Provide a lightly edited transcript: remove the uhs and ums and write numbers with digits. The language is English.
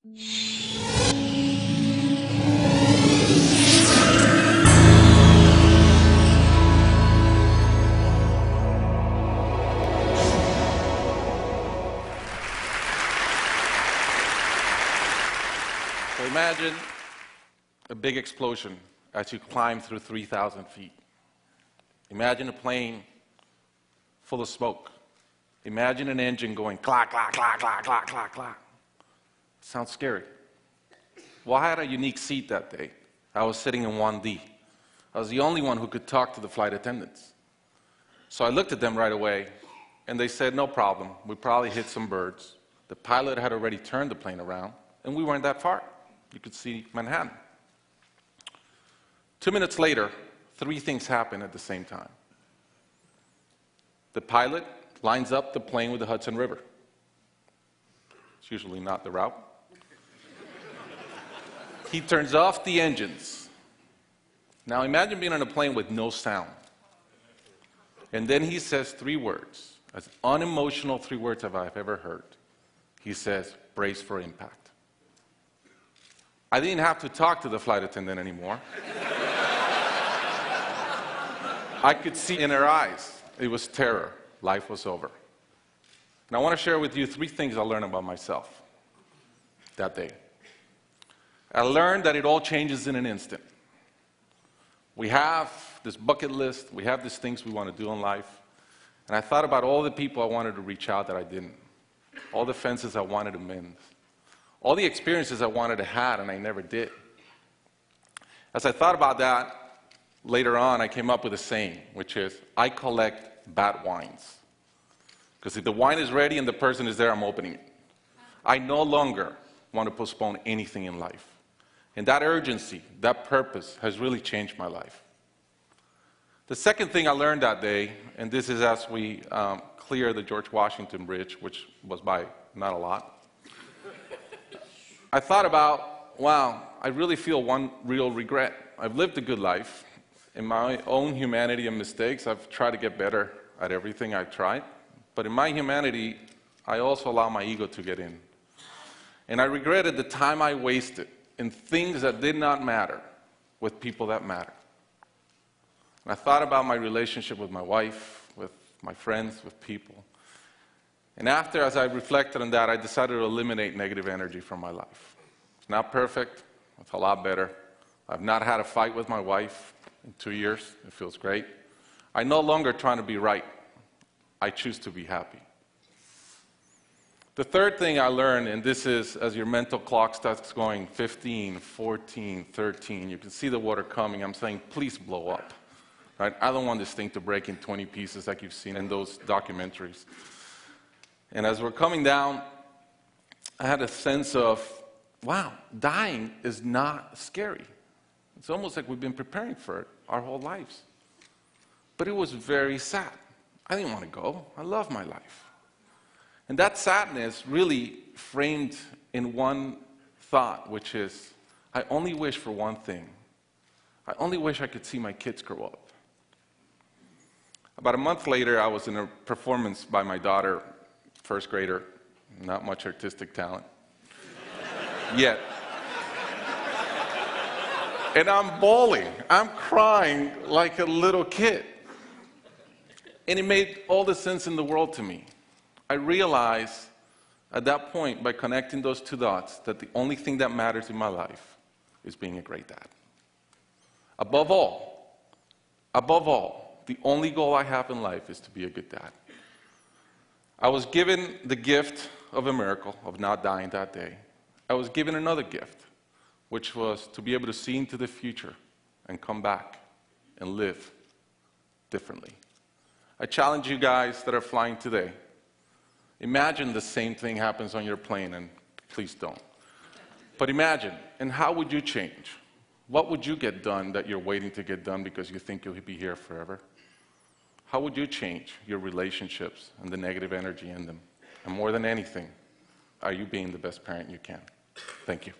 So imagine a big explosion as you climb through 3,000 feet. Imagine a plane full of smoke. Imagine an engine going clack, clack, clack, clack, clack, clack, clack. Sounds scary. Well, I had a unique seat that day. I was sitting in 1D. I was the only one who could talk to the flight attendants. So I looked at them right away, and they said, no problem. We probably hit some birds. The pilot had already turned the plane around, and we weren't that far. You could see Manhattan. 2 minutes later, 3 things happen at the same time. The pilot lines up the plane with the Hudson River. It's usually not the route. He turns off the engines. Now imagine being on a plane with no sound. And then he says 3 words, as unemotional 3 words as I've ever heard. He says, brace for impact. I didn't have to talk to the flight attendant anymore. I could see in her eyes, it was terror. Life was over. And I want to share with you 3 things I learned about myself that day. I learned that it all changes in an instant. We have this bucket list, we have these things we want to do in life, and I thought about all the people I wanted to reach out that I didn't, all the fences I wanted to mend, all the experiences I wanted to have and I never did. As I thought about that, later on I came up with a saying, which is, I collect bad wines. Because if the wine is ready and the person is there, I'm opening it. I no longer want to postpone anything in life. And that urgency, that purpose, has really changed my life. The second thing I learned that day, and this is as we clear the George Washington Bridge, which was by not a lot, I thought about, wow, I really feel one real regret. I've lived a good life. In my own humanity and mistakes, I've tried to get better at everything I've tried. But in my humanity, I also allow my ego to get in. And I regretted the time I wasted in things that did not matter with people that matter. And I thought about my relationship with my wife, with my friends, with people. And after, as I reflected on that, I decided to eliminate negative energy from my life. It's not perfect. It's a lot better. I've not had a fight with my wife in 2 years. It feels great. I'm no longer trying to be right. I choose to be happy. The third thing I learned, and this is as your mental clock starts going 15, 14, 13, you can see the water coming. I'm saying, please blow up. Right? I don't want this thing to break in 20 pieces like you've seen in those documentaries. And as we're coming down, I had a sense of, wow, dying is not scary. It's almost like we've been preparing for it our whole lives. But it was very sad. I didn't want to go. I love my life. And that sadness really framed in one thought, which is, I only wish for one thing. I only wish I could see my kids grow up. About a month later, I was in a performance by my daughter, first grader, not much artistic talent, yet. And I'm bawling, I'm crying like a little kid. And it made all the sense in the world to me. I realized at that point, by connecting those 2 dots, that the only thing that matters in my life is being a great dad. Above all, the only goal I have in life is to be a good dad. I was given the gift of a miracle, of not dying that day. I was given another gift, which was to be able to see into the future and come back and live differently. I challenge you guys that are flying today. Imagine the same thing happens on your plane, and please don't. But imagine, and how would you change? What would you get done that you're waiting to get done because you think you'll be here forever? How would you change your relationships and the negative energy in them? And more than anything, are you being the best parent you can? Thank you.